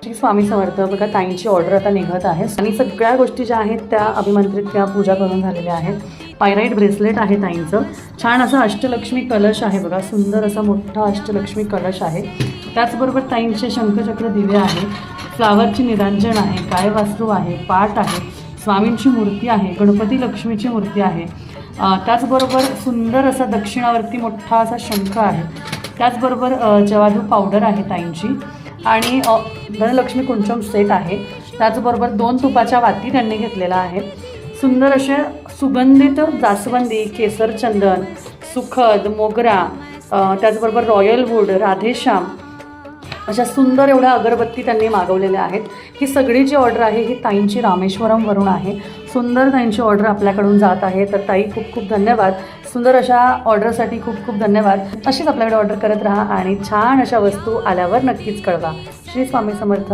श्री स्वामी समर्थ. बघा ताईंची ऑर्डर आता निघत आहे आणि सगळ्या गोष्टी ज्या आहेत त्या अभिमंत्रित किंवा पूजा करून झालेल्या आहेत. पायराईट ब्रेसलेट आहे ताईंचं. छान असा अष्टलक्ष्मी कलश आहे बघा, सुंदर असा मोठा अष्टलक्ष्मी कलश आहे. त्याचबरोबर ताईंचे शंखचक्र दिवे आहे, फ्लावरची निरांजन आहे, गायवासरू आहे, पाट आहे, स्वामींची मूर्ती आहे, गणपती लक्ष्मीची मूर्ती आहे. त्याचबरोबर सुंदर असा दक्षिणावरती मोठा असा शंख आहे. त्याचबरोबर जवादू पावडर आहे ताईंची आणि धनलक्ष्मी कुंचम सेट आहे. त्याचबरोबर 2 तुपाच्या वाती त्यांनी घेतलेला आहे. सुंदर असे सुगंधित जास्वंदी, केसर चंदन, सुखद, मोगरा, त्याचबरोबर रॉयल वूड, राधेश्याम अशा सुंदर एवढ्या अगरबत्ती त्यांनी मागवलेल्या आहेत. ही सगळी जी ऑर्डर आहे ही ताईंची रामेश्वरमवरून आहे. सुंदर ताईंची ऑर्डर आपल्याकडून जात आहे. तर ताई खूप खूप धन्यवाद. सुंदर अशा ऑर्डरसाठी खूप खूप धन्यवाद. अशीच आपल्याकडे ऑर्डर करत राहा आणि छान अशा वस्तू आल्यावर नक्कीच कळवा. श्री स्वामी समर्थ.